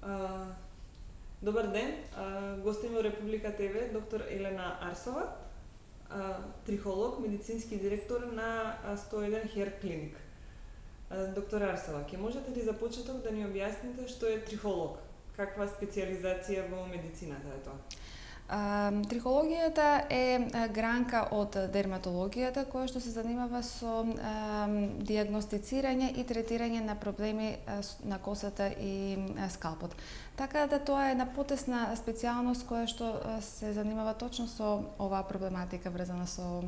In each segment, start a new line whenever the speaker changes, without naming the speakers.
А, Добар ден, гостим во Република ТВ, доктор Елена Арсова, трихолог, медицински директор на 101 Hair Clinic. Доктор Арсова, ќе можете ли за почеток да ни објасните што е трихолог? Каква специализација во медицината е тоа?
Трихологијата е гранка од дерматологијата која што се занимава со дијагностицирање и третирање на проблеми на косата и скалпот. Така да тоа е една потесна специјалност која што се занимава точно со оваа проблематика врзана со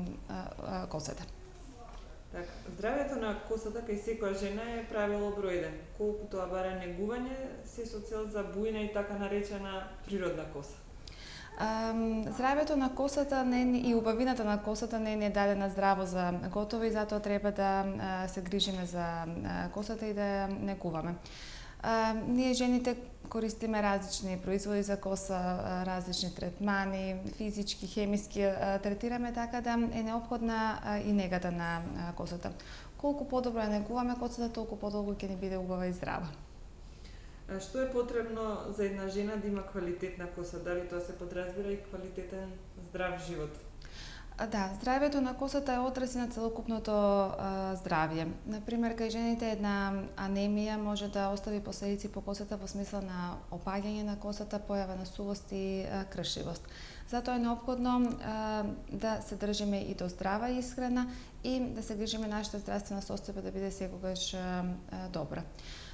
косата.
Така, здравјето на косата кај секоја жена е правило број 1. Колку тоа бара негување, се со цел за бујна и така наречена природна коса.
Здравјето на косата и убавината на косата не е дадена здраво за готово и затоа треба да се грижиме за косата и да ја негуваме. Ние жените користиме различни производи за коса, различни третмани, физички, хемиски, третираме така да е неопходна и негата на косата. Колку подобро ја негуваме косата, толку подолго ќе ни биде убава и здрава.
Што е потребно за една жена да има квалитетна коса? Дали тоа се подразбира и квалитетен здрав живот?
Да, здравјето на косата е одраз на целокупното здравје. Например, кај жените една анемија може да остави последици по косата во смисла на опаѓање на косата, појава на сувост и кршивост. Затоа е неопходно да се држиме и до здрава исхрана и да се грижиме нашата здравствена состојба да биде секогаш добра.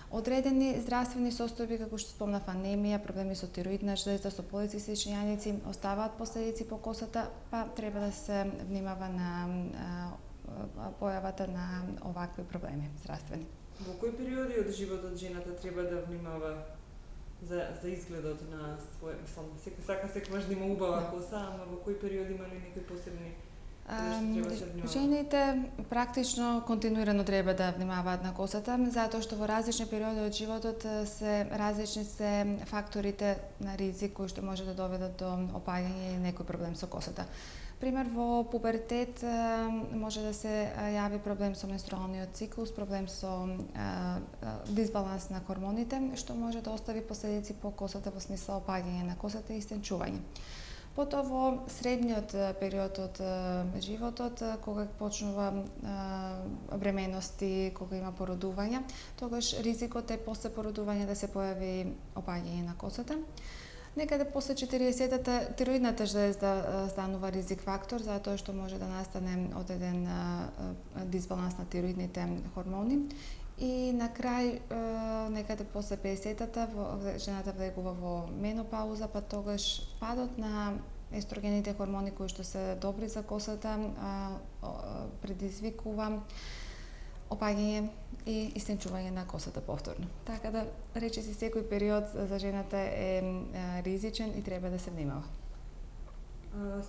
Одредени здравствени состојби, како што спомнав, анемија, проблеми со тироидна жлезда, со полицистични јаници, оставаат последици по косата, па треба да се внимава на појавата на овакви проблеми здравствени.
Во кои периоди од животот жената треба да внимава за изгледот на свој, сака секогаш да има убава коса, ама во кои периоди има ли некои посебни?
Жените практично континуирано треба да внимаваат на косата, затоа што во различни периоди од животот различни се факторите на ризик кои што може да доведат до опаѓање и некој проблем со косата. Пример, во пубертет може да се јави проблем со менструалниот циклус, проблем со дисбаланс на хормоните, што може да остави последици по косата во смисла опаѓање на косата и стенчување. Потоа во средниот период од животот, кога почнува бременности, кога има породување, тогаш ризикот е после породување да се појави опаѓање на косата. Некаде после 40-та тироидната жлезда станува ризик фактор, затоа што може да настане одреден дисбаланс на тироидните хормони. И на крај, некаде после 50-та, жената влегува во менопауза, па тогаш падот на естрогените хормони кои што се добри за косата предизвикува опаѓање и истенчување на косата повторно. Така да речиси секој период за жената е ризичен и треба да се внимава.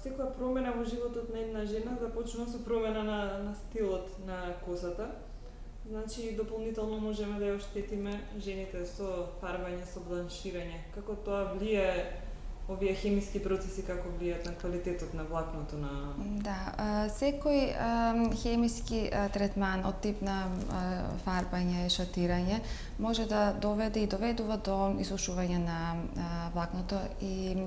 Секоја промена во животот на една жена започнува со промена на стилот на косата. Значи, дополнително можеме да ја оштетиме жените со фарбање, со бланширање. Како тоа влијае, овие хемиски процеси, како влијаат на квалитетот на влакното на...
Да, секој хемиски третман од тип на фарбање, шатирање може да доведе и доведува до исушување на влакното и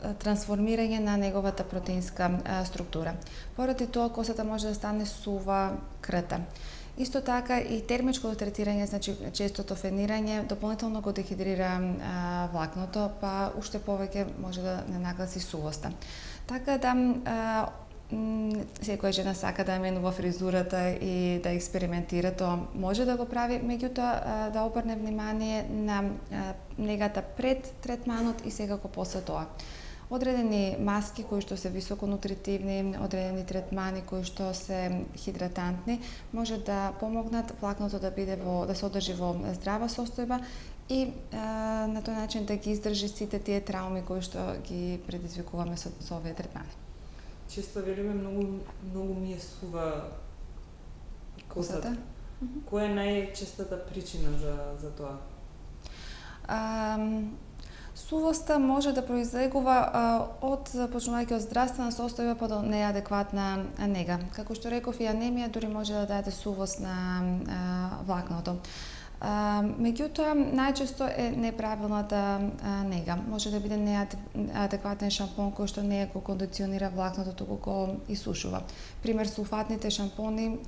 трансформирање на неговата протеинска структура. Поради тоа косата може да стане сува, крта. Исто така и термичкото третирање, значи честото фенирање, дополнително го дехидрира влакното, па уште повеќе може да не нагласи сувоста. Така да секоја жена сака да менува фризурата и да експериментира, тоа може да го прави, меѓутоа да обрне внимание на негата пред третманот и секако после тоа. Одредени маски кои што се високонутритивни, одредени третмани кои што се хидратантни, може да помогнат влакното да биде да се одржи во здрава состојба и на тој начин да ги издржи сите тие трауми кои што ги предизвикуваме со овие третмани.
Често велиме многу ми е сува косата. Која е најчестата причина за тоа?
Сувоста може да произлегува од почнувајќи од здравствена состојба па до неадекватна нега. Како што реков, и анемија дури може да даде сувост на влакното. Меѓутоа, најчесто е неправилната нега. Може да биде неадекватен шампон кој што не го кондиционира влакното, туку го исушува. Пример, сулфатните шампони,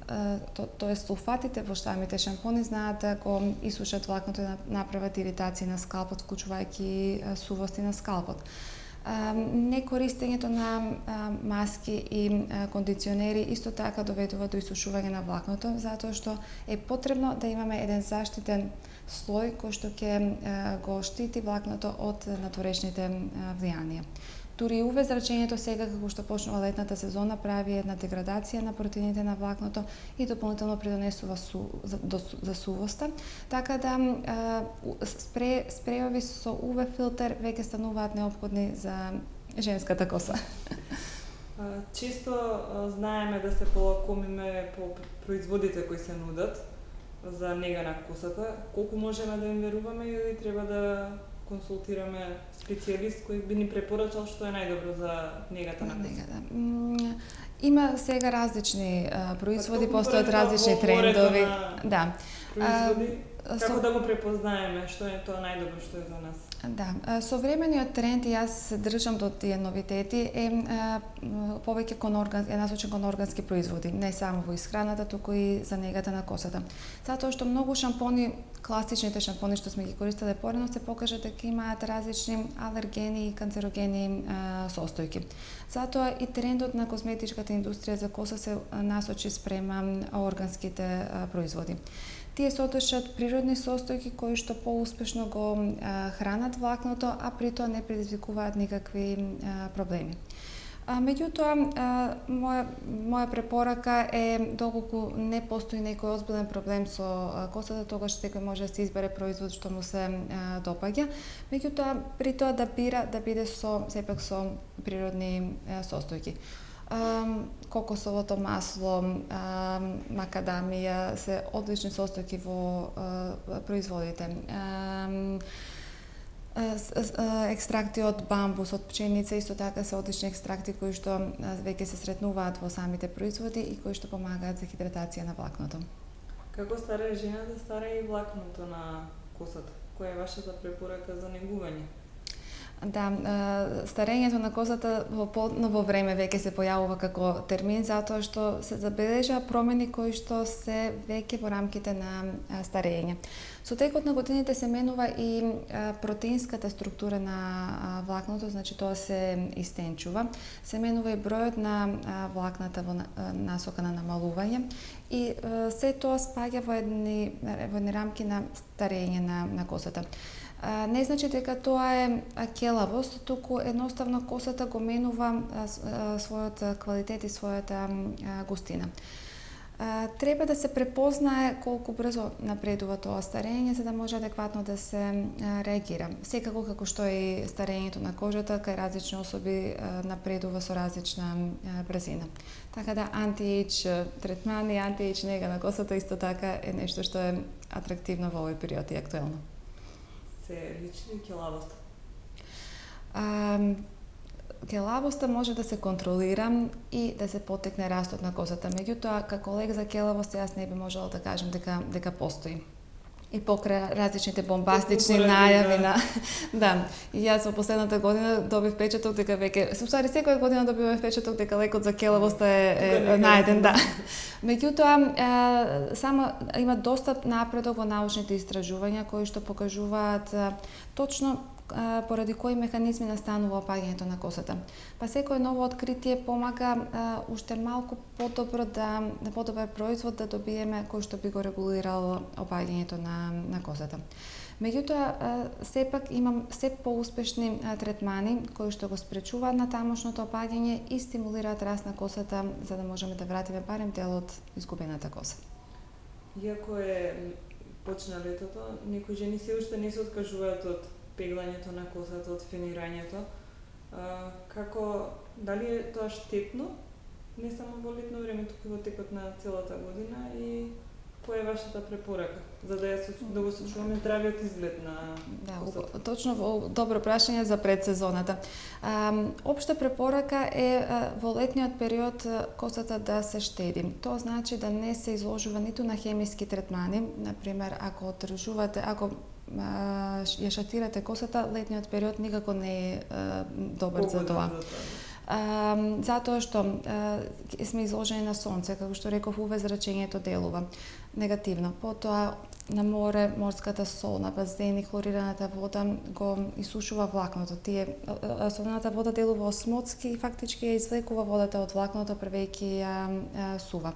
тоа сулфатите во самите шампони знаат да го исушат влакното и да направат иритација на скалпот, вклучувајќи сувости на скалпот. Некористењето на маски и кондиционери исто така доведува до исушување на влакното, затоа што е потребно да имаме еден заштитен слој кој што ќе го штити влакното од надворешните влијанија. Дури и UV зрачењето сега, како што почнува летната сезона, прави една деградација на протеините на влакното и дополнително придонесува за сувоста. Така да спреови со UV филтер веќе стануваат неопходни за женската коса.
Често знаеме да се полакомиме по производите кои се нудат за нега на косата. Колку можеме да им веруваме или треба да консултираме специјалист кој би ни препорачал што е најдобро за негата на косата?
Има сега различни производи, постојат различни трендови.
Да. Производи, како да го препознаеме што е тоа најдобро што е за нас?
Да, современиот тренд, и јас се држам до тие новитети, е повеќе насочен кон органски производи, не само во исхраната, туку и за негата на косата. Затоа што многу шампони, класичните шампони што сме ги користеле порано, се покажа дека имаат различни алергени и канцерогени состојки. Затоа и трендот на козметичката индустрија за коса се насочи спрема органските производи. Тие содржат природни состојки кои што поуспешно го хранат влакното, а при тоа не предизвикуваат никакви проблеми. Меѓутоа, моја препорака е доколку не постои некој озбилен проблем со косата, тогаш секој може да се избере производ што му се допаѓа. Меѓутоа, при тоа да бира да биде сепак со природни состојки. Кокосовото масло, макадамија се одлични состојки во производите. Екстракти од бамбус, од пченица, исто така се одлични екстракти кои што веќе се сретнуваат во самите производи и кои што помагаат за хидратација на влакното.
Како старае жена да стара и влакното на косата? Која е вашата препорака за негување?
Да, старењето на косата во подново време веќе се појавува како термин, затоа што се забележаа промени кои што се веќе во рамките на старење. Со текот на годините се менува и протеинската структура на влакното, значи тоа се истенчува. Се менува и бројот на влакната во насока на намалување и се тоа спаѓа во едни рамки на старење на косата. Не значи дека тоа е келавост, туку едноставно косата го менува својот квалитет и својата густина. Треба да се препознае колку брзо напредува тоа старење, за да може адекватно да се реагира. Секако како што и старењето на кожата, кај различни особи напредува со различна брзина. Така да анти-ејдж третмани, анти-ејдж нега на косата исто така е нешто што е атрактивно во овој период и актуелно.
Се личи ли келавоста?
Келавоста може да се контролира и да се поттекне растот на косата. Меѓутоа, како лек за келавост, јас не би можела да кажам дека постои. И покрај различните бомбастични најави на да, и јас во последната година добив впечаток дека веќе, всушност секоја година добивам впечаток дека лекот за келавоста е најден, да. Меѓутоа, само има доста напредок во научните истражувања кои што покажуваат точно поради кои механизми настанува опаѓањето на косата. Па секој ново откритие помага уште малку подобро подобар производ да добиеме кој што би го регулирал опаѓањето на косата. Меѓутоа, сепак имам се поуспешни третмани кои што го спречуваат на тамошното опаѓање и стимулираат раст на косата за да можеме да вратиме барем дел од изгубената коса.
Иако почна летото, некои жени се уште не се откажуваат од пеглањето на косата, од фенирањето. Дали е тоа штетно, не само во летно време, туку во текот на целата година и Која е вашата препорака за да да го сочуваме здравиот изглед на косата?
Точно добро прашање за предсезоната. Општа препорака е во летниот период косата да се штеди. Тоа значи да не се изложува ниту на хемиски третмани, например ако ја шатирате косата, летниот период никако не е добар за тоа. Затоа што сме изложени на сонце, како што реков, УВ зрачењето делува негативно. Потоа на море, морската сол, на базени, хлорираната вода го исушува влакното. Солената вода делува осмотски и фактички ја извлекува водата од влакното превејќи ја сува.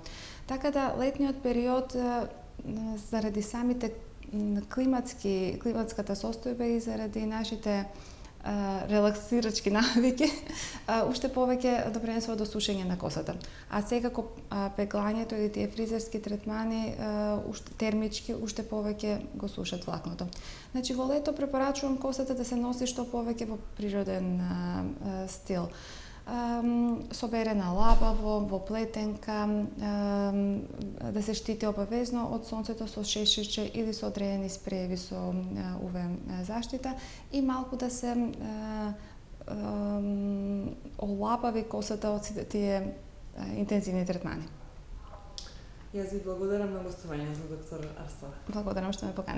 Така да летниот период заради самите климатската состојба и заради нашите релаксирачки навики, уште повеќе допринесува до сушење на косата. А секако пеглањето или тие фризерски третмани термички уште повеќе го сушат влакното. Значи во лето препорачувам косата да се носи што повеќе во природен стил. Соберена лабаво, во плетенка, да се штити обавезно од сонцето со шеширче или со одредени спрееви со УВ заштита и малку да се олабави косата од сите тие интензивни третмани.
Јас ви благодарам на гостување за доктор Арсова.
Благодарам што ме поканивте.